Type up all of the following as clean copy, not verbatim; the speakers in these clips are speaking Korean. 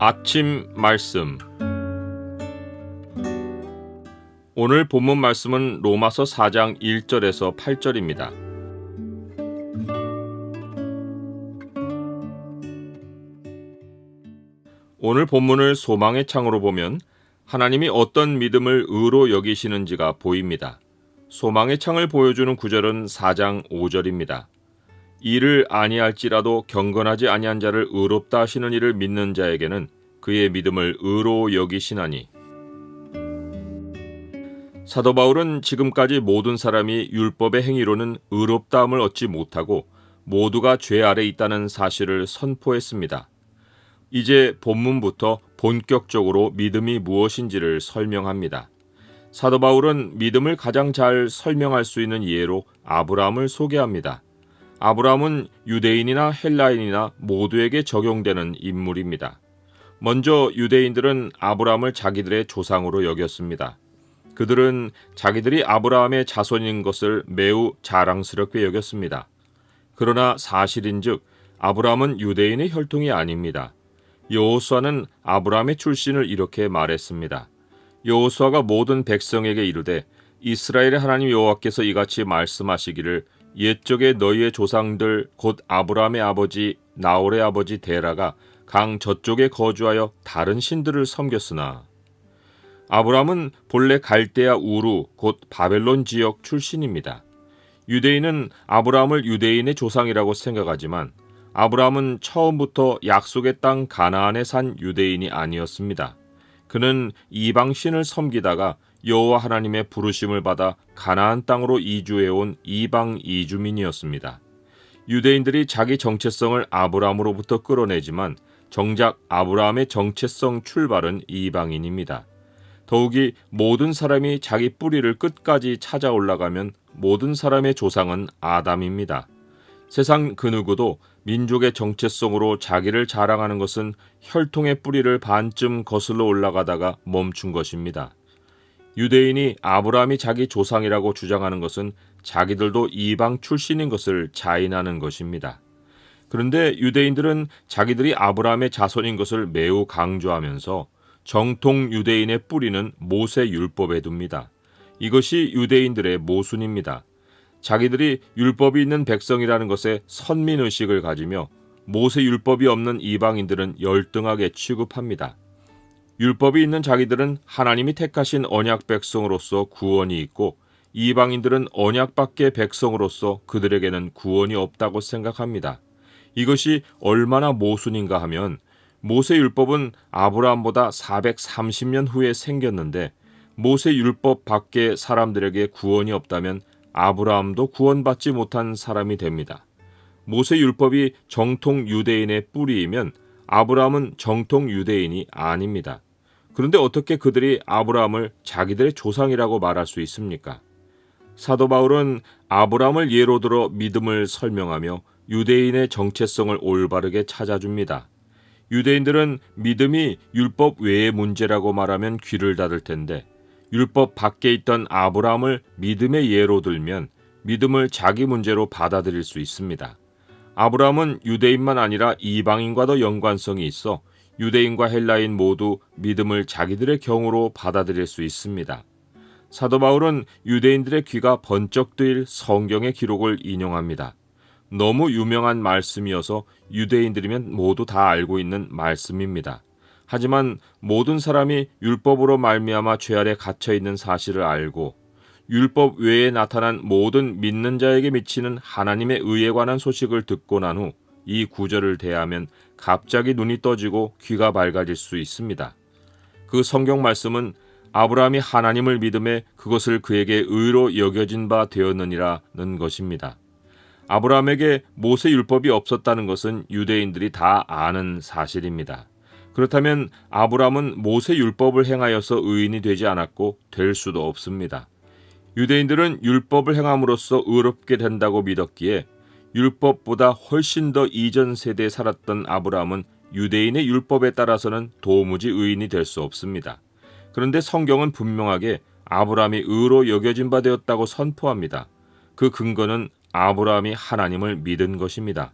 아침 말씀. 오늘 본문 말씀은 로마서 4장 1절에서 8절입니다. 오늘 본문을 소망의 창으로 보면 하나님이 어떤 믿음을 의로 여기시는지가 보입니다. 소망의 창을 보여주는 구절은 4장 5절입니다. 이를 아니할지라도 경건하지 아니한 자를 의롭다 하시는 이를 믿는 자에게는 그의 믿음을 의로 여기시나니. 사도 바울은 지금까지 모든 사람이 율법의 행위로는 의롭다함을 얻지 못하고 모두가 죄 아래 있다는 사실을 선포했습니다. 이제 본문부터 본격적으로 믿음이 무엇인지를 설명합니다. 사도 바울은 믿음을 가장 잘 설명할 수 있는 예로 아브라함을 소개합니다. 아브라함은 유대인이나 헬라인이나 모두에게 적용되는 인물입니다. 먼저 유대인들은 아브라함을 자기들의 조상으로 여겼습니다. 그들은 자기들이 아브라함의 자손인 것을 매우 자랑스럽게 여겼습니다. 그러나 사실인즉 아브라함은 유대인의 혈통이 아닙니다. 여호수아는 아브라함의 출신을 이렇게 말했습니다. 여호수아가 모든 백성에게 이르되 이스라엘의 하나님 여호와께서 이같이 말씀하시기를 옛적에 너희의 조상들 곧 아브라함의 아버지 나홀의 아버지 데라가 강 저쪽에 거주하여 다른 신들을 섬겼으나. 아브라함은 본래 갈대아 우루 곧 바벨론 지역 출신입니다. 유대인은 아브라함을 유대인의 조상이라고 생각하지만 아브라함은 처음부터 약속의 땅 가나안에 산 유대인이 아니었습니다. 그는 이방신을 섬기다가 여호와 하나님의 부르심을 받아 가나안 땅으로 이주해온 이방 이주민이었습니다. 유대인들이 자기 정체성을 아브라함으로부터 끌어내지만 정작 아브라함의 정체성 출발은 이방인입니다. 더욱이 모든 사람이 자기 뿌리를 끝까지 찾아 올라가면 모든 사람의 조상은 아담입니다. 세상 그 누구도 민족의 정체성으로 자기를 자랑하는 것은 혈통의 뿌리를 반쯤 거슬러 올라가다가 멈춘 것입니다. 유대인이 아브라함이 자기 조상이라고 주장하는 것은 자기들도 이방 출신인 것을 자인하는 것입니다. 그런데 유대인들은 자기들이 아브라함의 자손인 것을 매우 강조하면서 정통 유대인의 뿌리는 모세 율법에 둡니다. 이것이 유대인들의 모순입니다. 자기들이 율법이 있는 백성이라는 것에 선민의식을 가지며 모세 율법이 없는 이방인들은 열등하게 취급합니다. 율법이 있는 자기들은 하나님이 택하신 언약 백성으로서 구원이 있고 이방인들은 언약 밖의 백성으로서 그들에게는 구원이 없다고 생각합니다. 이것이 얼마나 모순인가 하면 모세 율법은 아브라함보다 430년 후에 생겼는데 모세 율법 밖의 사람들에게 구원이 없다면 아브라함도 구원받지 못한 사람이 됩니다. 모세 율법이 정통 유대인의 뿌리이면 아브라함은 정통 유대인이 아닙니다. 그런데 어떻게 그들이 아브라함을 자기들의 조상이라고 말할 수 있습니까? 사도 바울은 아브라함을 예로 들어 믿음을 설명하며 유대인의 정체성을 올바르게 찾아줍니다. 유대인들은 믿음이 율법 외의 문제라고 말하면 귀를 닫을 텐데 율법 밖에 있던 아브라함을 믿음의 예로 들면 믿음을 자기 문제로 받아들일 수 있습니다. 아브라함은 유대인만 아니라 이방인과도 연관성이 있어 유대인과 헬라인 모두 믿음을 자기들의 경우로 받아들일 수 있습니다. 사도 바울은 유대인들의 귀가 번쩍 뜨일 성경의 기록을 인용합니다. 너무 유명한 말씀이어서 유대인들이면 모두 다 알고 있는 말씀입니다. 하지만 모든 사람이 율법으로 말미암아 죄 아래 갇혀 있는 사실을 알고 율법 외에 나타난 모든 믿는 자에게 미치는 하나님의 의에 관한 소식을 듣고 난 후 이 구절을 대하면 갑자기 눈이 떠지고 귀가 밝아질 수 있습니다. 그 성경 말씀은 아브라함이 하나님을 믿음에 그것을 그에게 의로 여겨진 바 되었느니라는 것입니다. 아브라함에게 모세 율법이 없었다는 것은 유대인들이 다 아는 사실입니다. 그렇다면 아브라함은 모세 율법을 행하여서 의인이 되지 않았고 될 수도 없습니다. 유대인들은 율법을 행함으로써 의롭게 된다고 믿었기에 율법보다 훨씬 더 이전 세대에 살았던 아브라함은 유대인의 율법에 따라서는 도무지 의인이 될 수 없습니다. 그런데 성경은 분명하게 아브라함이 의로 여겨진 바 되었다고 선포합니다. 그 근거는 아브라함이 하나님을 믿은 것입니다.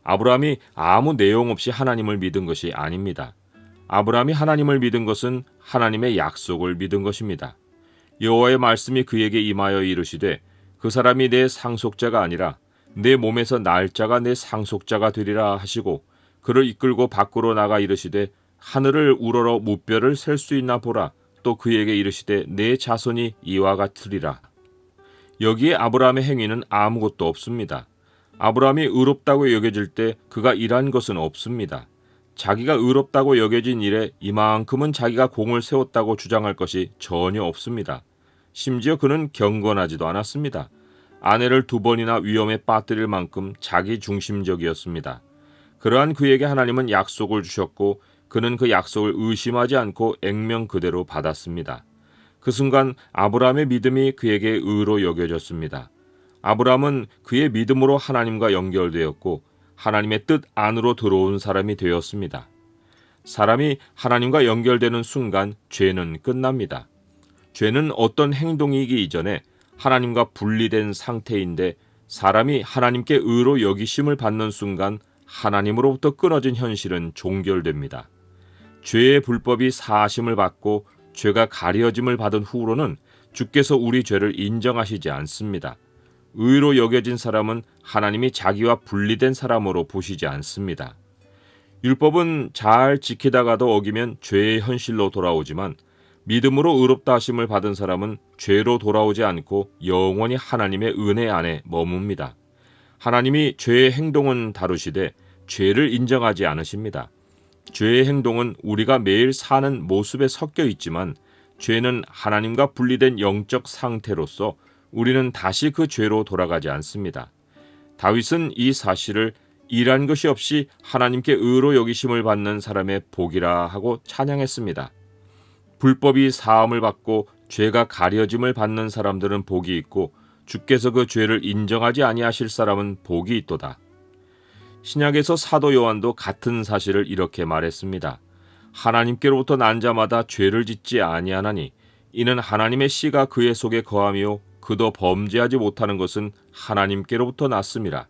아브라함이 아무 내용 없이 하나님을 믿은 것이 아닙니다. 아브라함이 하나님을 믿은 것은 하나님의 약속을 믿은 것입니다. 여호와의 말씀이 그에게 임하여 이르시되 그 사람이 내 상속자가 아니라 내 몸에서 날 자가 내 상속자가 되리라 하시고 그를 이끌고 밖으로 나가 이르시되 하늘을 우러러 무뼈를 셀 수 있나 보라. 또 그에게 이르시되 내 자손이 이와 같으리라. 여기에 아브라함의 행위는 아무것도 없습니다. 아브라함이 의롭다고 여겨질 때 그가 일한 것은 없습니다. 자기가 의롭다고 여겨진 일에 이만큼은 자기가 공을 세웠다고 주장할 것이 전혀 없습니다. 심지어 그는 경건하지도 않았습니다. 아내를 2번이나 위험에 빠뜨릴 만큼 자기 중심적이었습니다. 그러한 그에게 하나님은 약속을 주셨고 그는 그 약속을 의심하지 않고 액면 그대로 받았습니다. 그 순간 아브라함의 믿음이 그에게 의로 여겨졌습니다. 아브라함은 그의 믿음으로 하나님과 연결되었고 하나님의 뜻 안으로 들어온 사람이 되었습니다. 사람이 하나님과 연결되는 순간 죄는 끝납니다. 죄는 어떤 행동이기 이전에 하나님과 분리된 상태인데 사람이 하나님께 의로 여기심을 받는 순간 하나님으로부터 끊어진 현실은 종결됩니다. 죄의 불법이 사하심을 받고 죄가 가려짐을 받은 후로는 주께서 우리 죄를 인정하시지 않습니다. 의로 여겨진 사람은 하나님이 자기와 분리된 사람으로 보시지 않습니다. 율법은 잘 지키다가도 어기면 죄의 현실로 돌아오지만 믿음으로 의롭다 하심을 받은 사람은 죄로 돌아오지 않고 영원히 하나님의 은혜 안에 머뭅니다. 하나님이 죄의 행동은 다루시되 죄를 인정하지 않으십니다. 죄의 행동은 우리가 매일 사는 모습에 섞여 있지만 죄는 하나님과 분리된 영적 상태로서 우리는 다시 그 죄로 돌아가지 않습니다. 다윗은 이 사실을 일한 것이 없이 하나님께 의로 여기심을 받는 사람의 복이라 하고 찬양했습니다. 불법이 사함을 받고 죄가 가려짐을 받는 사람들은 복이 있고 주께서 그 죄를 인정하지 아니하실 사람은 복이 있도다. 신약에서 사도 요한도 같은 사실을 이렇게 말했습니다. 하나님께로부터 난 자마다 죄를 짓지 아니하나니 이는 하나님의 씨가 그의 속에 거하며 그도 범죄하지 못하는 것은 하나님께로부터 났음이라.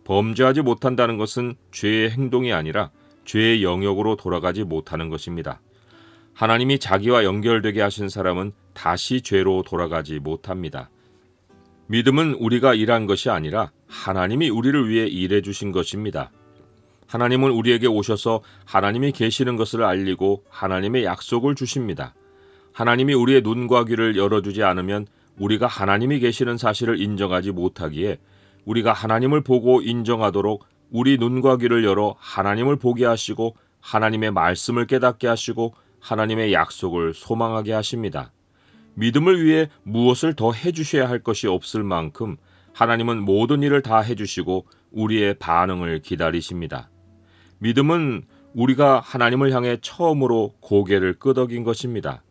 범죄하지 못한다는 것은 죄의 행동이 아니라 죄의 영역으로 돌아가지 못하는 것입니다. 하나님이 자기와 연결되게 하신 사람은 다시 죄로 돌아가지 못합니다. 믿음은 우리가 일한 것이 아니라 하나님이 우리를 위해 일해 주신 것입니다. 하나님은 우리에게 오셔서 하나님이 계시는 것을 알리고 하나님의 약속을 주십니다. 하나님이 우리의 눈과 귀를 열어주지 않으면 우리가 하나님이 계시는 사실을 인정하지 못하기에 우리가 하나님을 보고 인정하도록 우리 눈과 귀를 열어 하나님을 보게 하시고 하나님의 말씀을 깨닫게 하시고 하나님의 약속을 소망하게 하십니다. 믿음을 위해 무엇을 더 해주셔야 할 것이 없을 만큼 하나님은 모든 일을 다 해주시고 우리의 반응을 기다리십니다. 믿음은 우리가 하나님을 향해 처음으로 고개를 끄덕인 것입니다.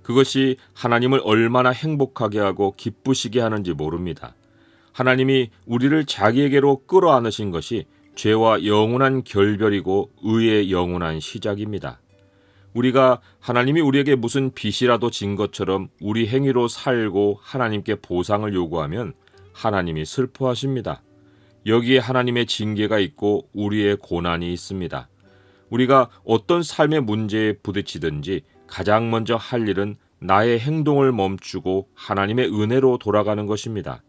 그것이 하나님을 얼마나 행복하게 하고 기쁘시게 하는지 모릅니다. 하나님이 우리를 자기에게로 끌어안으신 것이 죄와 영원한 결별이고 의의 영원한 시작입니다. 우리가 하나님이 우리에게 무슨 빚이라도 진 것처럼 우리 행위로 살고 하나님께 보상을 요구하면 하나님이 슬퍼하십니다. 여기에 하나님의 징계가 있고 우리의 고난이 있습니다. 우리가 어떤 삶의 문제에 부딪히든지 가장 먼저 할 일은 나의 행동을 멈추고 하나님의 은혜로 돌아가는 것입니다.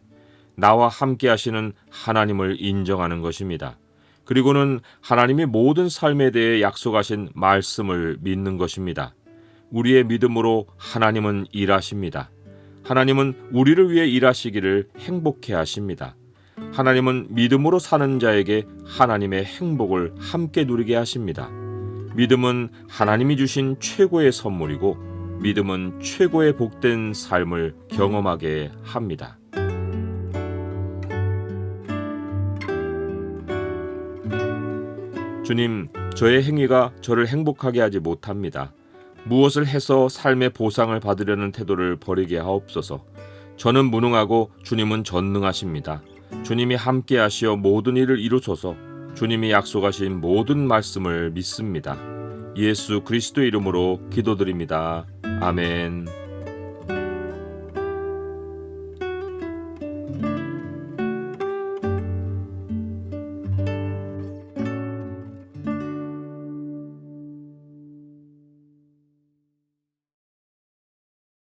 나와 함께 하시는 하나님을 인정하는 것입니다. 그리고는 하나님이 모든 삶에 대해 약속하신 말씀을 믿는 것입니다. 우리의 믿음으로 하나님은 일하십니다. 하나님은 우리를 위해 일하시기를 행복해 하십니다. 하나님은 믿음으로 사는 자에게 하나님의 행복을 함께 누리게 하십니다. 믿음은 하나님이 주신 최고의 선물이고 믿음은 최고의 복된 삶을 경험하게 합니다. 주님, 저의 행위가 저를 행복하게 하지 못합니다. 무엇을 해서 삶의 보상을 받으려는 태도를 버리게 하옵소서. 저는 무능하고 주님은 전능하십니다. 주님이 함께 하시어 모든 일을 이루소서. 주님이 약속하신 모든 말씀을 믿습니다. 예수 그리스도 이름으로 기도드립니다. 아멘.